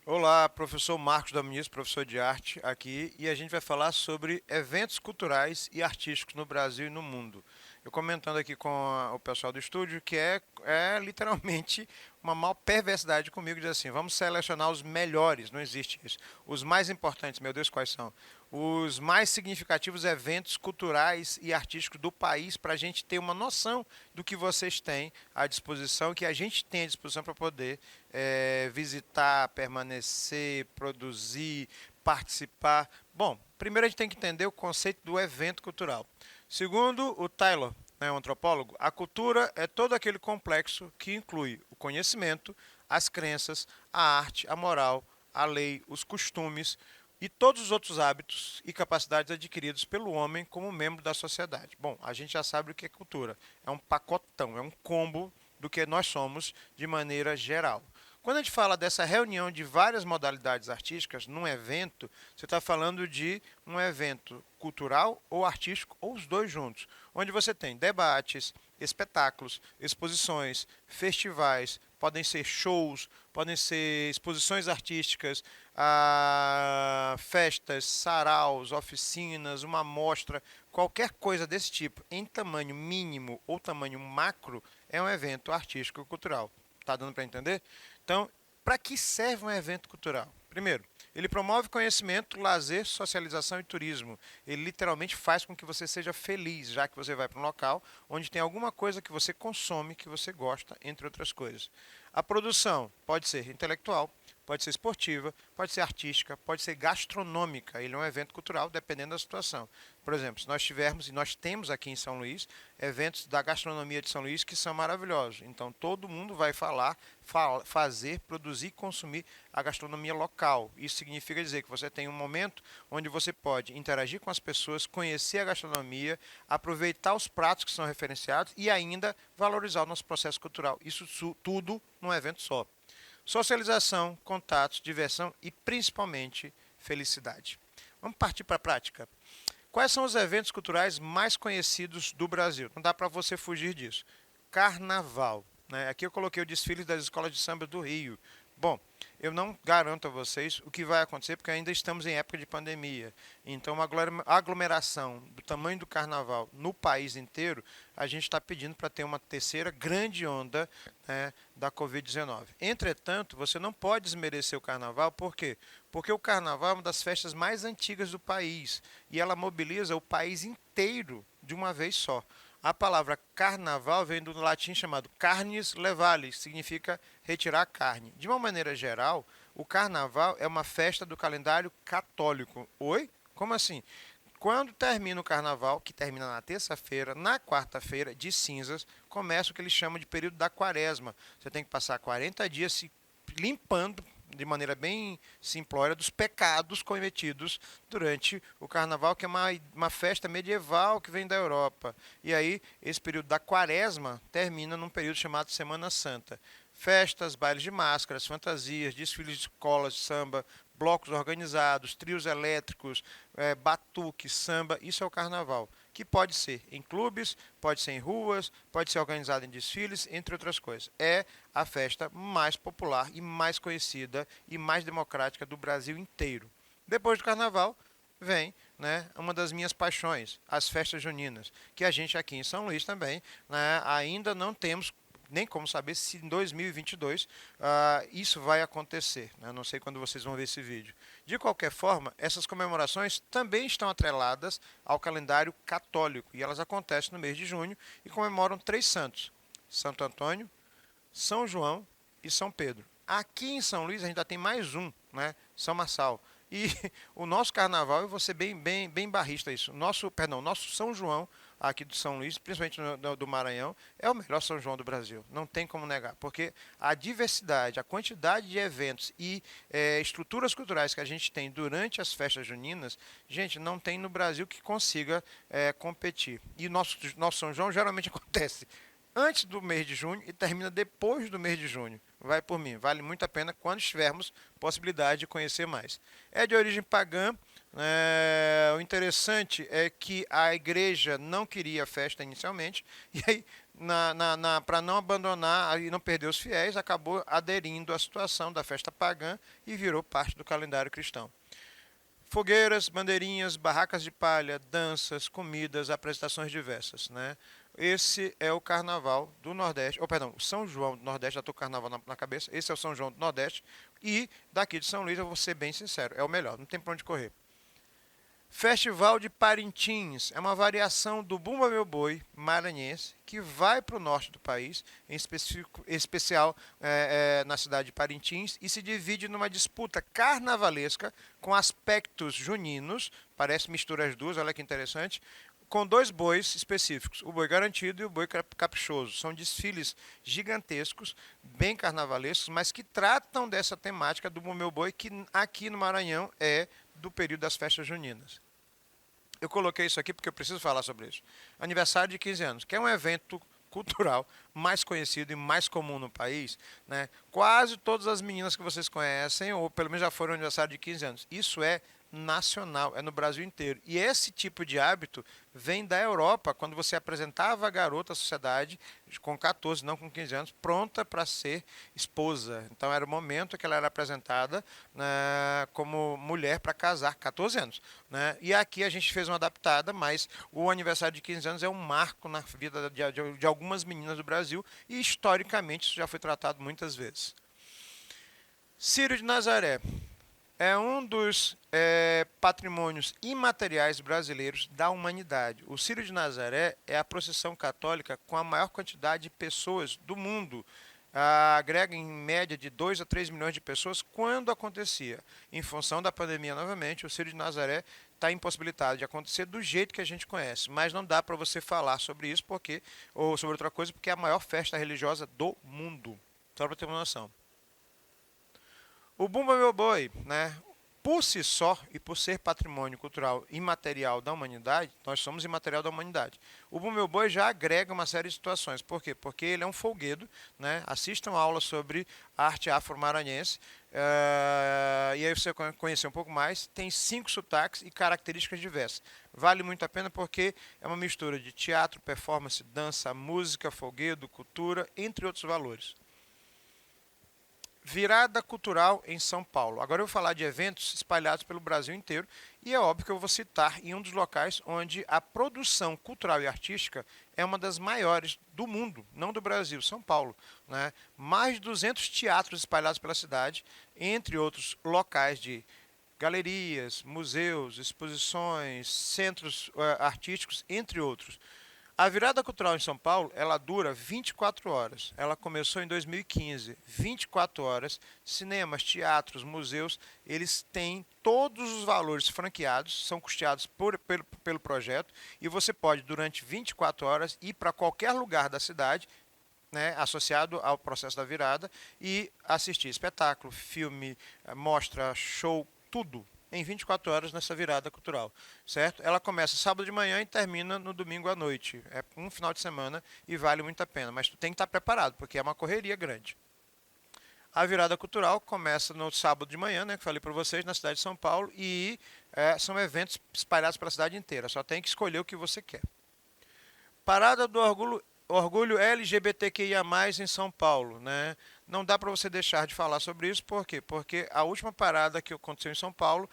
Olá, professor Marcos Domingos, professor de arte aqui, e a gente vai falar sobre eventos culturais e artísticos no Brasil e no mundo. Eu comentando aqui com o pessoal do estúdio que é literalmente uma mal perversidade comigo, dizer assim, vamos selecionar os melhores, não existe isso. Os mais importantes, meu Deus, quais são? Os mais significativos eventos culturais e artísticos do país para a gente ter uma noção do que vocês têm à disposição, que a gente tem à disposição para poder visitar, permanecer, produzir, participar. Bom, primeiro a gente tem que entender o conceito do evento cultural. Segundo o Taylor, né, um antropólogo, a cultura é todo aquele complexo que inclui o conhecimento, as crenças, a arte, a moral, a lei, os costumes e todos os outros hábitos e capacidades adquiridos pelo homem como membro da sociedade. Bom, a gente já sabe o que é cultura. É um pacotão, é um combo do que nós somos de maneira geral. Quando a gente fala dessa reunião de várias modalidades artísticas num evento, você está falando de um evento cultural ou artístico, ou os dois juntos, onde você tem debates, espetáculos, exposições, festivais, podem ser shows, podem ser exposições artísticas, festas, saraus, oficinas, uma mostra, qualquer coisa desse tipo, em tamanho mínimo ou tamanho macro, é um evento artístico ou cultural. Está dando para entender? Então, para que serve um evento cultural? Primeiro, ele promove conhecimento, lazer, socialização e turismo. Ele literalmente faz com que você seja feliz, já que você vai para um local onde tem alguma coisa que você consome, que você gosta, entre outras coisas. A produção pode ser intelectual, pode ser esportiva, pode ser artística, pode ser gastronômica. Ele é um evento cultural, dependendo da situação. Por exemplo, se nós tivermos, e nós temos aqui em São Luís, eventos da gastronomia de São Luís que são maravilhosos. Então, todo mundo vai fazer, produzir e consumir a gastronomia local. Isso significa dizer que você tem um momento onde você pode interagir com as pessoas, conhecer a gastronomia, aproveitar os pratos que são referenciados e ainda valorizar o nosso processo cultural. Isso tudo num evento só. Socialização, contatos, diversão e principalmente felicidade. Vamos partir para a prática. Quais são os eventos culturais mais conhecidos do Brasil? Não dá para você fugir disso. Carnaval. Né? Aqui eu coloquei o desfile das escolas de samba do Rio. Bom, eu não garanto a vocês o que vai acontecer, porque ainda estamos em época de pandemia. Então, uma aglomeração do tamanho do carnaval no país inteiro, a gente está pedindo para ter uma terceira grande onda, né, da Covid-19. Entretanto, você não pode desmerecer o carnaval, por quê? Porque o carnaval é uma das festas mais antigas do país e ela mobiliza o país inteiro de uma vez só. A palavra carnaval vem do latim chamado carnis levalis, que significa retirar a carne. De uma maneira geral, o carnaval é uma festa do calendário católico. Oi? Como assim? Quando termina o carnaval, que termina na terça-feira, na quarta-feira de cinzas, começa o que eles chamam de período da quaresma. Você tem que passar 40 dias se limpando de maneira bem simplória dos pecados cometidos durante o carnaval, que é uma festa medieval que vem da Europa. E aí, esse período da quaresma termina num período chamado Semana Santa. Festas, bailes de máscaras, fantasias, desfiles de escolas de samba, blocos organizados, trios elétricos, batuque, samba, isso é o carnaval, que pode ser em clubes, pode ser em ruas, pode ser organizado em desfiles, entre outras coisas. É a festa mais popular e mais conhecida e mais democrática do Brasil inteiro. Depois do carnaval, vem, né, uma das minhas paixões, as festas juninas, que a gente aqui em São Luís também, né, ainda não temos nem como saber se em 2022 isso vai acontecer. Né? Não sei quando vocês vão ver esse vídeo. De qualquer forma, essas comemorações também estão atreladas ao calendário católico e elas acontecem no mês de junho e comemoram 3 santos: Santo Antônio, São João e São Pedro. Aqui em São Luís a gente ainda tem mais um, né? São Marçal. E o nosso carnaval, eu vou ser bem barrista isso. Nosso São João aqui do São Luís, principalmente do Maranhão, é o melhor São João do Brasil. Não tem como negar, porque a diversidade, a quantidade de eventos e estruturas culturais que a gente tem durante as festas juninas, gente, não tem no Brasil que consiga competir. E nosso São João geralmente acontece antes do mês de junho e termina depois do mês de junho. Vai por mim, vale muito a pena quando tivermos possibilidade de conhecer mais. É de origem pagã, O interessante é que a igreja não queria a festa inicialmente, e aí, para não abandonar e não perder os fiéis, acabou aderindo à situação da festa pagã e virou parte do calendário cristão. Fogueiras, bandeirinhas, barracas de palha, danças, comidas, apresentações diversas, né? Esse é o Carnaval do Nordeste, ou perdão, o São João do Nordeste, já estou com o Carnaval na cabeça. Esse é o São João do Nordeste e daqui de São Luís, eu vou ser bem sincero, é o melhor, não tem para onde correr. Festival de Parintins é uma variação do Bumba Meu Boi maranhense que vai para o norte do país, especial na cidade de Parintins, e se divide numa disputa carnavalesca com aspectos juninos, parece mistura as duas, olha que interessante, com dois bois específicos, o boi garantido e o boi caprichoso. São desfiles gigantescos, bem carnavalescos, mas que tratam dessa temática do Bumba Meu Boi, que aqui no Maranhão é do período das festas juninas. Eu coloquei isso aqui porque eu preciso falar sobre isso. Aniversário de 15 anos, que é um evento cultural mais conhecido e mais comum no país, né? Quase todas as meninas que vocês conhecem, ou pelo menos já foram ao aniversário de 15 anos. Isso é nacional, é no Brasil inteiro. E esse tipo de hábito vem da Europa, quando você apresentava a garota à sociedade com 14, não com 15 anos, pronta para ser esposa. Então era o momento que ela era apresentada, né, como mulher para casar, 14 anos. Né? E aqui a gente fez uma adaptada, mas o aniversário de 15 anos é um marco na vida de algumas meninas do Brasil e historicamente isso já foi tratado muitas vezes. Círio de Nazaré é um dos patrimônios imateriais brasileiros da humanidade. O Círio de Nazaré é a procissão católica com a maior quantidade de pessoas do mundo. Agrega em média de 2 a 3 milhões de pessoas quando acontecia. Em função da pandemia, novamente, o Círio de Nazaré está impossibilitado de acontecer do jeito que a gente conhece. Mas não dá para você falar sobre isso ou sobre outra coisa, porque é a maior festa religiosa do mundo. Só para ter uma noção. O Bumba Meu Boi, né? Por si só e por ser patrimônio cultural imaterial da humanidade, nós somos imaterial da humanidade. O Bumba Meu Boi já agrega uma série de situações. Por quê? Porque ele é um folguedo, né? Assistam aula sobre arte afro-maranhense, e aí você vai conhecer um pouco mais. Tem 5 sotaques e características diversas. Vale muito a pena porque é uma mistura de teatro, performance, dança, música, folguedo, cultura, entre outros valores. Virada cultural em São Paulo. Agora eu vou falar de eventos espalhados pelo Brasil inteiro e é óbvio que eu vou citar em um dos locais onde a produção cultural e artística é uma das maiores do mundo, não do Brasil, São Paulo. Né? Mais de 200 teatros espalhados pela cidade, entre outros locais de galerias, museus, exposições, centros artísticos, entre outros. A virada cultural em São Paulo, ela dura 24 horas. Ela começou em 2015, 24 horas. Cinemas, teatros, museus, eles têm todos os valores franqueados, são custeados pelo projeto, e você pode, durante 24 horas, ir para qualquer lugar da cidade, né, associado ao processo da virada, e assistir espetáculo, filme, mostra, show, tudo em 24 horas nessa virada cultural, certo? Ela começa sábado de manhã e termina no domingo à noite. É um final de semana e vale muito a pena, mas tu tem que estar preparado, porque é uma correria grande. A virada cultural começa no sábado de manhã, né, que falei para vocês, na cidade de São Paulo, e são eventos espalhados pela cidade inteira, só tem que escolher o que você quer. Parada do orgulho LGBTQIA+, em São Paulo, né? Não dá para você deixar de falar sobre isso, por quê? Porque a última parada que aconteceu em São Paulo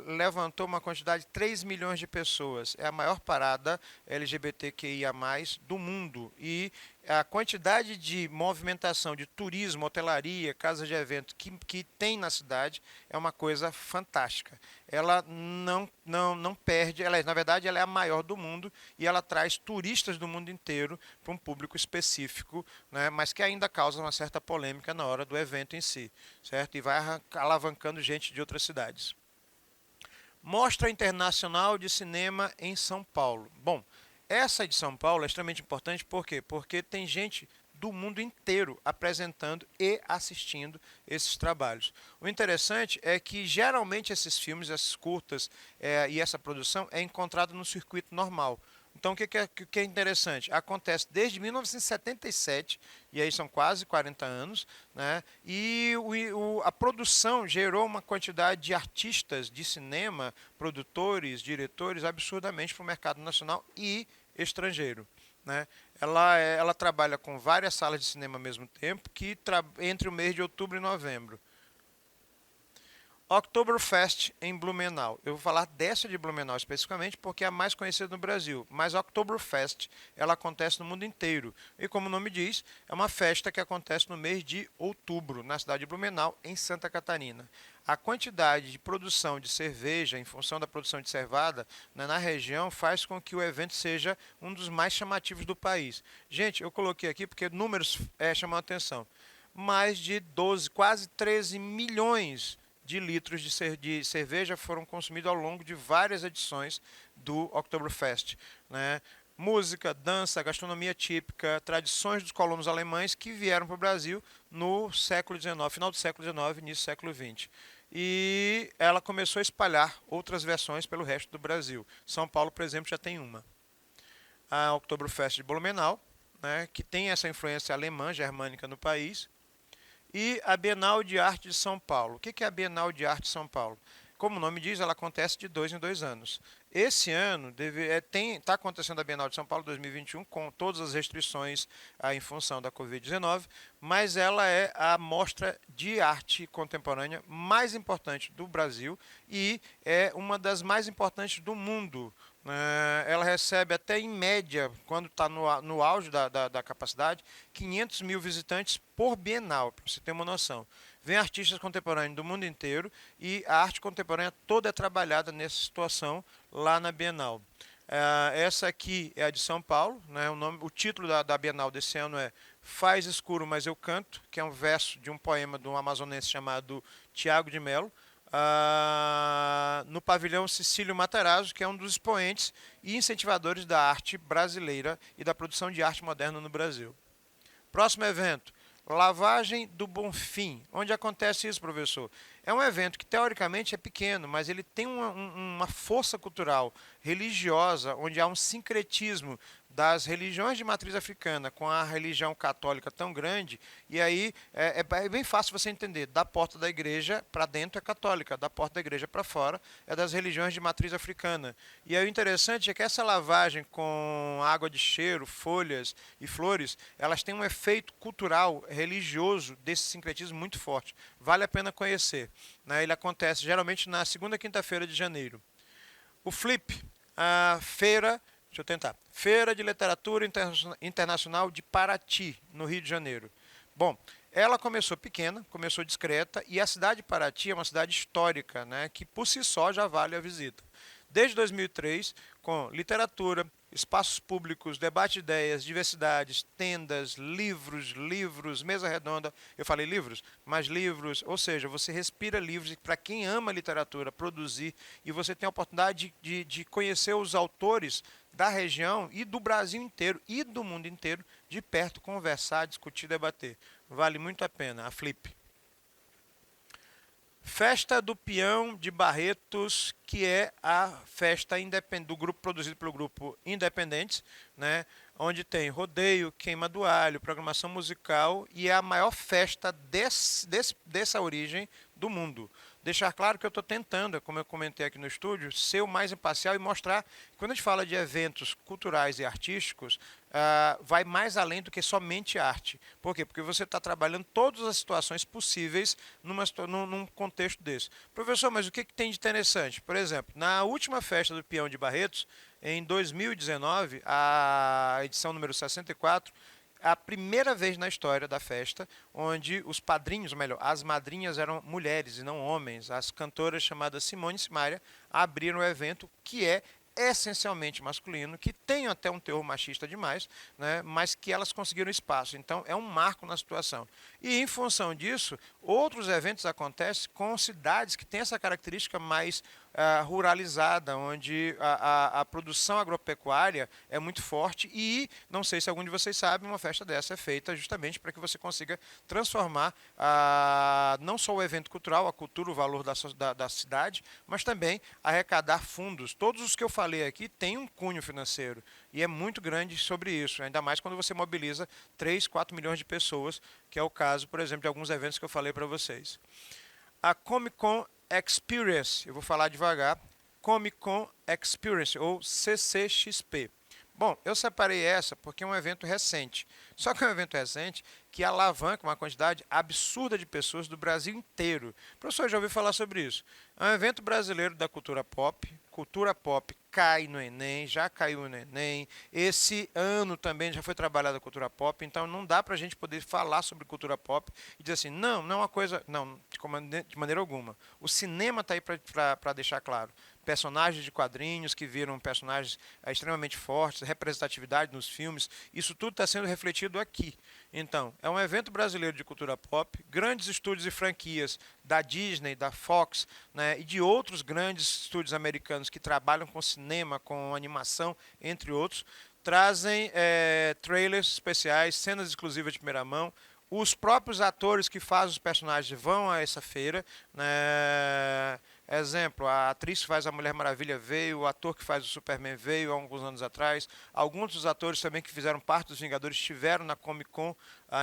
levantou uma quantidade de 3 milhões de pessoas. É a maior parada LGBTQIA+, do mundo. E a quantidade de movimentação de turismo, hotelaria, casas de evento que tem na cidade é uma coisa fantástica. Ela não perde, na verdade ela é a maior do mundo e ela traz turistas do mundo inteiro para um público específico, né, mas que ainda causa uma certa polêmica na hora do evento em si, certo? E vai alavancando gente de outras cidades. Mostra Internacional de Cinema em São Paulo. Bom, essa de São Paulo é extremamente importante, por quê? Porque tem gente do mundo inteiro apresentando e assistindo esses trabalhos. O interessante é que geralmente esses filmes, essas curtas e essa produção é encontrada no circuito normal. Então, o que é interessante? Acontece desde 1977, e aí são quase 40 anos, né? E a produção gerou uma quantidade de artistas de cinema, produtores, diretores, absurdamente para o mercado nacional e estrangeiro. Né? Ela trabalha com várias salas de cinema ao mesmo tempo, entre o mês de outubro e novembro. Oktoberfest em Blumenau. Eu vou falar dessa de Blumenau especificamente porque é a mais conhecida no Brasil, mas a Oktoberfest ela acontece no mundo inteiro. E como o nome diz, é uma festa que acontece no mês de outubro, na cidade de Blumenau, em Santa Catarina. A quantidade de produção de cerveja, em função da produção de cevada, né, na região, faz com que o evento seja um dos mais chamativos do país. Gente, eu coloquei aqui porque números chamam a atenção. Mais de 12, quase 13 milhões de litros de cerveja foram consumidos ao longo de várias edições do Oktoberfest. Né? Música, dança, gastronomia típica, tradições dos colonos alemães que vieram para o Brasil no século XIX, final do século XIX, início do século XX. E ela começou a espalhar outras versões pelo resto do Brasil. São Paulo, por exemplo, já tem uma. A Oktoberfest de Blumenau, né, que tem essa influência alemã, germânica no país, e a Bienal de Arte de São Paulo. O que é a Bienal de Arte de São Paulo? Como o nome diz, ela acontece de 2 em 2 anos. Esse ano está acontecendo a Bienal de São Paulo 2021 com todas as restrições em função da Covid-19, mas ela é a mostra de arte contemporânea mais importante do Brasil e é uma das mais importantes do mundo. Ela recebe até em média, quando está no auge da capacidade, 500 mil visitantes por Bienal, para você ter uma noção. Vem artistas contemporâneos do mundo inteiro e a arte contemporânea toda é trabalhada nessa situação lá na Bienal. Essa aqui é a de São Paulo, né? O título da Bienal desse ano é Faz Escuro, Mas Eu Canto, que é um verso de um poema de um amazonense chamado Tiago de Melo, no pavilhão Cecílio Matarazzo, que é um dos expoentes e incentivadores da arte brasileira e da produção de arte moderna no Brasil. Próximo evento, Lavagem do Bonfim. Onde acontece isso, professor? É um evento que teoricamente é pequeno, mas ele tem uma força cultural, religiosa, onde há um sincretismo das religiões de matriz africana com a religião católica tão grande, e aí é bem fácil você entender. Da porta da igreja para dentro é católica, da porta da igreja para fora é das religiões de matriz africana. E aí o interessante é que essa lavagem com água de cheiro, folhas e flores, elas têm um efeito cultural, religioso desse sincretismo muito forte. Vale a pena conhecer. Né? Ele acontece geralmente na segunda quinta-feira de janeiro. O Flip, a feira, deixa eu tentar, Feira de Literatura Internacional de Paraty, no Rio de Janeiro. Bom, ela começou pequena, começou discreta, e a cidade de Paraty é uma cidade histórica, né, que por si só já vale a visita. Desde 2003, com literatura, espaços públicos, debate de ideias, diversidades, tendas, livros, mesa redonda. Eu falei livros, mas livros, ou seja, você respira livros e para quem ama literatura, produzir, e você tem a oportunidade de conhecer os autores da região e do Brasil inteiro e do mundo inteiro de perto, conversar, discutir, debater. Vale muito a pena, a Flip. Festa do Peão de Barretos, que é a festa do grupo produzido pelo grupo Independentes, né, onde tem rodeio, queima do alho, programação musical e é a maior festa dessa origem do mundo. Deixar claro que eu estou tentando, como eu comentei aqui no estúdio, ser o mais imparcial e mostrar que quando a gente fala de eventos culturais e artísticos, vai mais além do que somente arte. Por quê? Porque você está trabalhando todas as situações possíveis num contexto desse. Professor, mas o que tem de interessante? Por exemplo, na última festa do Peão de Barretos, em 2019, a edição número 64, a primeira vez na história da festa onde os padrinhos, ou melhor, as madrinhas eram mulheres e não homens. As cantoras chamadas Simone e Simaria abriram o evento, que é essencialmente masculino, que tem até um teor machista demais, né, mas que elas conseguiram espaço. Então, é um marco na situação. E, em função disso, outros eventos acontecem com cidades que têm essa característica mais ruralizada, onde a produção agropecuária é muito forte e, não sei se algum de vocês sabe, uma festa dessa é feita justamente para que você consiga transformar não só o evento cultural, a cultura, o valor da cidade, mas também arrecadar fundos. Todos os que eu falei aqui têm um cunho financeiro e é muito grande sobre isso, ainda mais quando você mobiliza 3, 4 milhões de pessoas, que é o caso, por exemplo, de alguns eventos que eu falei para vocês. A Comic Con Experience, eu vou falar devagar, Comic Con Experience, ou CCXP. Bom, eu separei essa porque é um evento recente. Só que é um evento recente que alavanca uma quantidade absurda de pessoas do Brasil inteiro. O professor já ouviu falar sobre isso. É um evento brasileiro da cultura pop. Cultura pop cai no Enem, já caiu no Enem. Esse ano também já foi trabalhada a cultura pop, então não dá para a gente poder falar sobre cultura pop e dizer assim, não é uma coisa. Não, de maneira alguma. O cinema está aí para deixar claro. Personagens de quadrinhos que viram personagens extremamente fortes, representatividade nos filmes, isso tudo está sendo refletido aqui. Então, é um evento brasileiro de cultura pop, grandes estúdios e franquias da Disney, da Fox, né, e de outros grandes estúdios americanos que trabalham com cinema, com animação, entre outros, trazem trailers especiais, cenas exclusivas de primeira mão. Os próprios atores que fazem os personagens vão a essa feira, né? Exemplo, a atriz que faz a Mulher Maravilha veio, o ator que faz o Superman veio há alguns anos atrás. Alguns dos atores também que fizeram parte dos Vingadores estiveram na Comic Con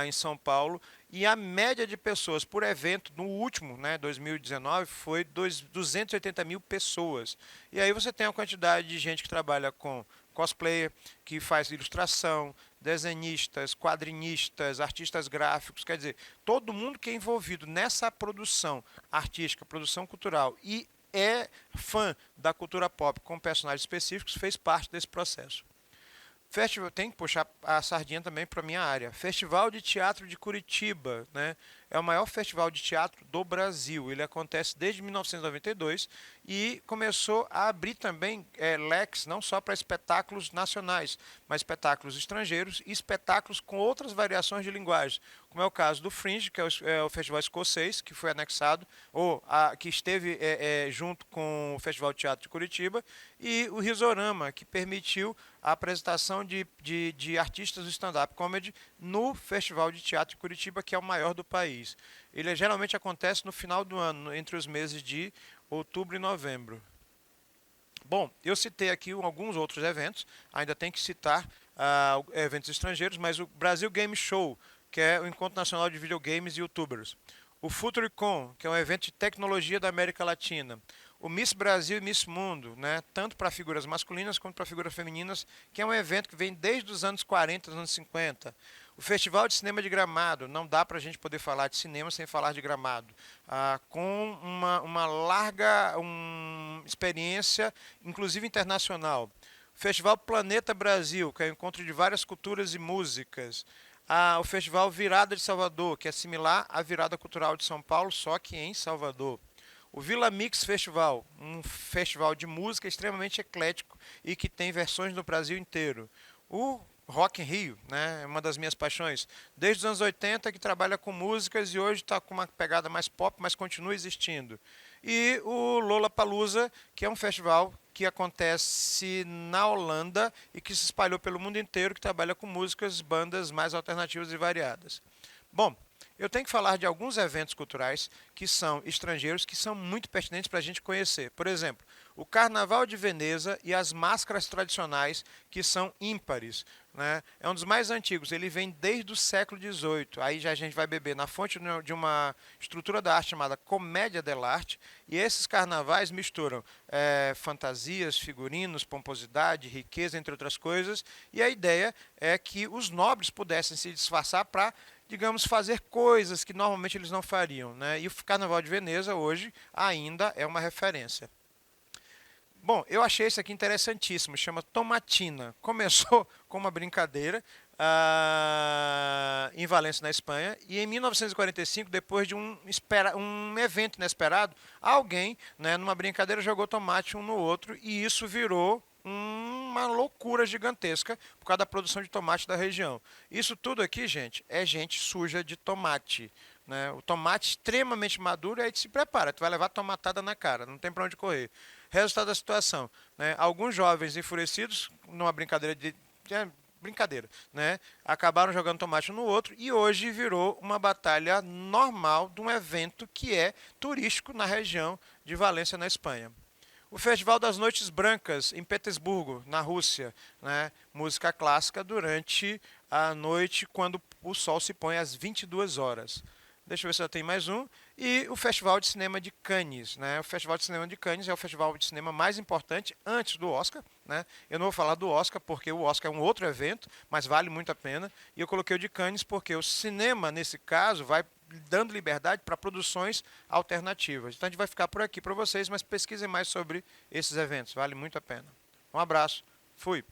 em São Paulo. E a média de pessoas por evento, no último, né, 2019, foi 280 mil pessoas. E aí você tem a quantidade de gente que trabalha com cosplayer, que faz ilustração, desenhistas, quadrinistas, artistas gráficos, quer dizer, todo mundo que é envolvido nessa produção artística, produção cultural e é fã da cultura pop com personagens específicos, fez parte desse processo. Festival, tem que puxar a sardinha também para a minha área. Festival de Teatro de Curitiba, né? É o maior festival de teatro do Brasil. Ele acontece desde 1992 e começou a abrir também leques não só para espetáculos nacionais, mas espetáculos estrangeiros e espetáculos com outras variações de linguagem, como é o caso do Fringe, que é o festival escocês, que foi anexado, ou que esteve junto com o Festival de Teatro de Curitiba, e o Risorama, que permitiu a apresentação de artistas do stand-up comedy no Festival de Teatro de Curitiba, que é o maior do país. Ele geralmente acontece no final do ano, entre os meses de outubro e novembro. Bom, eu citei aqui alguns outros eventos, ainda tem que citar eventos estrangeiros, mas o Brasil Game Show, que é o Encontro Nacional de Videogames e Youtubers. O FutureCon, que é um evento de tecnologia da América Latina. O Miss Brasil e Miss Mundo, né, tanto para figuras masculinas quanto para figuras femininas, que é um evento que vem desde os anos 40, dos anos 50. O Festival de Cinema de Gramado, não dá para a gente poder falar de cinema sem falar de Gramado, com uma larga experiência, inclusive internacional. O Festival Planeta Brasil, que é o encontro de várias culturas e músicas. O Festival Virada de Salvador, que é similar à Virada Cultural de São Paulo, só que em Salvador. O Vila Mix Festival, um festival de música extremamente eclético e que tem versões no Brasil inteiro. O Rock in Rio, né, é uma das minhas paixões. Desde os anos 80 que trabalha com músicas e hoje está com uma pegada mais pop, mas continua existindo. E o Lollapalooza, que é um festival que acontece na Holanda e que se espalhou pelo mundo inteiro, que trabalha com músicas, bandas mais alternativas e variadas. Bom, eu tenho que falar de alguns eventos culturais que são estrangeiros, que são muito pertinentes para a gente conhecer. Por exemplo, o Carnaval de Veneza e as máscaras tradicionais, que são ímpares. Né? É um dos mais antigos, ele vem desde o século XVIII. Aí já a gente vai beber na fonte de uma estrutura da arte chamada Comédia dell'arte, e esses carnavais misturam fantasias, figurinos, pomposidade, riqueza, entre outras coisas, e a ideia é que os nobres pudessem se disfarçar para, digamos, fazer coisas que normalmente eles não fariam. Né? E o Carnaval de Veneza hoje ainda é uma referência. Bom, eu achei esse aqui interessantíssimo, chama Tomatina. Começou com uma brincadeira em Valência, na Espanha, e em 1945, depois de um evento inesperado, alguém, né, numa brincadeira, jogou tomate um no outro, e isso virou uma loucura gigantesca por causa da produção de tomate da região. Isso tudo aqui, gente, é gente suja de tomate. Né? O tomate extremamente maduro, aí tu se prepara, tu vai levar tomatada na cara, não tem para onde correr. Resultado da situação, né? Alguns jovens enfurecidos, numa brincadeira brincadeira, né? Acabaram jogando tomate um no outro e hoje virou uma batalha normal de um evento que é turístico na região de Valência, na Espanha. O Festival das Noites Brancas, em Petersburgo, na Rússia, né? Música clássica durante a noite, quando o sol se põe às 22 horas. Deixa eu ver se eu tenho mais um. E o Festival de Cinema de Cannes. Né? O Festival de Cinema de Cannes é o festival de cinema mais importante antes do Oscar. Né? Eu não vou falar do Oscar porque o Oscar é um outro evento, mas vale muito a pena. E eu coloquei o de Cannes porque o cinema, nesse caso, vai dando liberdade para produções alternativas. Então a gente vai ficar por aqui para vocês, mas pesquisem mais sobre esses eventos. Vale muito a pena. Um abraço. Fui.